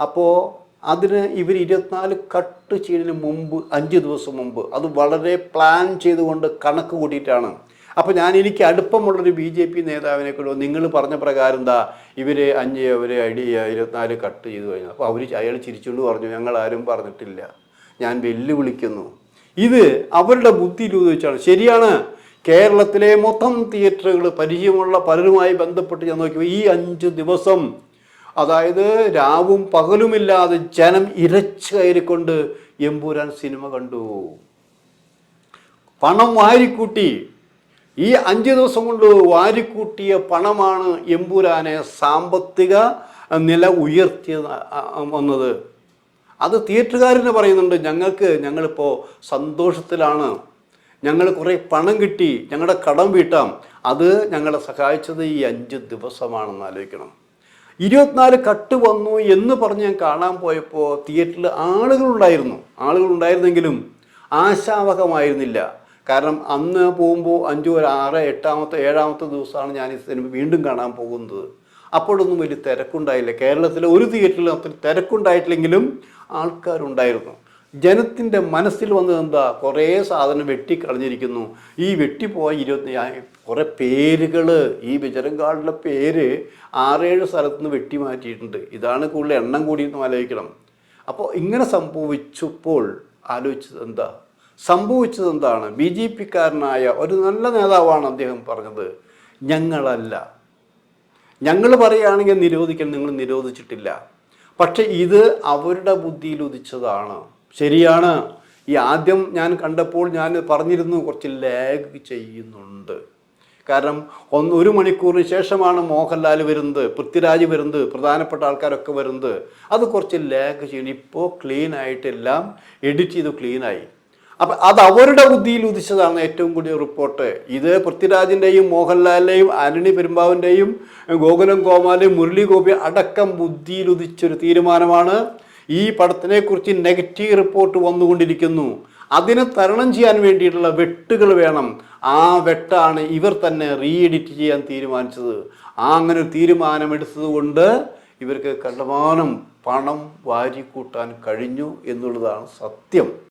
അപ്പോൾ അതിന് ഇവർ 24 കട്ട് ചെയ്യുന്നതിന് മുമ്പ് 5 ദിവസം മുമ്പ് അത് വളരെ പ്ലാൻ ചെയ്തുകൊണ്ട് കണക്ക് കൂട്ടിയിട്ടാണ്. അപ്പോൾ എനിക്ക് അടുപ്പമുള്ളൊരു BJP നേതാവിനെ കൂടെ നിങ്ങൾ പറഞ്ഞ പ്രകാരം എന്താ ഇവർ 24 കട്ട് ചെയ്തു കഴിഞ്ഞു. അപ്പോൾ അയാൾ ചിരിച്ചുകൊണ്ട് പറഞ്ഞു, ഞങ്ങളാരും പറഞ്ഞിട്ടില്ല, ഞാൻ വെല്ലുവിളിക്കുന്നു. ഇത് അവരുടെ ബുദ്ധിയിൽ വെച്ചാണ്. ശരിയാണ്, കേരളത്തിലെ മൊത്തം തിയേറ്ററുകൾ പരിചയമുള്ള പലരുമായി ബന്ധപ്പെട്ട് ഞാൻ നോക്കി ഈ 5 ദിവസം, അതായത് രാവും പകലുമില്ലാതെ ജനം ഇരച്ചു കയറിക്കൊണ്ട് എമ്പുരാൻ സിനിമ കണ്ടു. പണം വാരിക്കൂട്ടി. ഈ 5 ദിവസം കൊണ്ട് വാരിക്കൂട്ടിയ പണമാണ് എമ്പുരാനെ സാമ്പത്തിക നില ഉയർത്തി വന്നത്. അത് തിയേറ്ററുകാരെന്ന് പറയുന്നുണ്ട്, ഞങ്ങളിപ്പോൾ സന്തോഷത്തിലാണ്, ഞങ്ങൾ കുറേ പണം കിട്ടി, ഞങ്ങളുടെ കടം വീട്ടാം. അത് ഞങ്ങളെ സഹായിച്ചത് ഈ 5 ദിവസമാണെന്ന് ആലോചിക്കണം. 24 കട്ട് വന്നു എന്ന് പറഞ്ഞ് ഞാൻ കാണാൻ പോയപ്പോൾ തിയേറ്ററിൽ ആളുകളുണ്ടായിരുന്നെങ്കിലും ആശാവഹമായിരുന്നില്ല. കാരണം അന്ന് പോകുമ്പോൾ 5, 6, 8, 7 ദിവസമാണ് ഞാൻ ഈ സിനിമ വീണ്ടും കാണാൻ പോകുന്നത്. അപ്പോഴൊന്നും വലിയ തിരക്കുണ്ടായില്ല. കേരളത്തിലെ ഒരു തിയേറ്ററിൽ അത്ര തിരക്കുണ്ടായിട്ടില്ലെങ്കിലും ആൾക്കാരുണ്ടായിരുന്നു. ജനത്തിൻ്റെ മനസ്സിൽ വന്നത് എന്താ, കുറേ സാധനം വെട്ടിക്കളഞ്ഞിരിക്കുന്നു. ഈ വെട്ടിപ്പോയ കുറേ പേരുകൾ, ഈ ബജരംഗാളിൻ്റെ പേര് 6-7 സ്ഥലത്ത് നിന്ന് വെട്ടിമാറ്റിയിട്ടുണ്ട്. ഇതാണ് കൂടുതൽ എണ്ണം കൂടിയെന്ന് ആലോചിക്കണം. അപ്പോൾ ഇങ്ങനെ സംഭവിച്ചപ്പോൾ സംഭവിച്ചത് എന്താണ്? BJPക്കാരനായ ഒരു നല്ല നേതാവാണ് അദ്ദേഹം പറഞ്ഞത്, ഞങ്ങൾ പറയുകയാണെങ്കിൽ നിരോധിക്കാൻ നിങ്ങൾ നിരോധിച്ചിട്ടില്ല, പക്ഷെ ഇത് അവരുടെ ബുദ്ധിയിൽ ഉദിച്ചതാണ്. ശരിയാണ്, ഈ ആദ്യം ഞാൻ കണ്ടപ്പോൾ ഞാൻ പറഞ്ഞിരുന്നു കുറച്ച് ലാഗ് ചെയ്യുന്നുണ്ട്. കാരണം 1 മണിക്കൂറിന് ശേഷമാണ് മോഹൻലാൽ വരുന്നത്, പൃഥ്വിരാജ് വരുന്നത്, പ്രധാനപ്പെട്ട ആൾക്കാരൊക്കെ വരുന്നത്. അത് കുറച്ച് ലാഗ് ചെയ്യണം. ഇപ്പോൾ ക്ലീൻ ആയിട്ടെല്ലാം എഡിറ്റ് ചെയ്ത് ക്ലീനായി. അപ്പം അത് അവരുടെ ബുദ്ധിയിൽ ഉദിച്ചതാണ് ഏറ്റവും കൂടിയ റിപ്പോർട്ട്. ഇത് പൃഥ്വിരാജിൻ്റെയും മോഹൻലാലിൻ്റെയും ആന്റണി പെരുമ്പാവിൻ്റെയും ഗോകുലം ഗോപാലിൻ്റെയും മുരളി ഗോപി അടക്കം ബുദ്ധിയിൽ ഉദിച്ചൊരു തീരുമാനമാണ്. ഈ പടത്തിനെക്കുറിച്ച് നെഗറ്റീവ് റിപ്പോർട്ട് വന്നുകൊണ്ടിരിക്കുന്നു. അതിനെ തരണം ചെയ്യാൻ വേണ്ടിയിട്ടുള്ള വെട്ടുകൾ വേണം. ആ വെട്ടാണ് ഇവർ തന്നെ എഡിറ്റ് ചെയ്യാൻ തീരുമാനിച്ചത്. അങ്ങനെ ഒരു തീരുമാനമെടുത്തത് കൊണ്ട് ഇവർക്ക് കണ്ടമാനം പണം വാരിക്കൂട്ടാൻ കഴിഞ്ഞു എന്നുള്ളതാണ് സത്യം.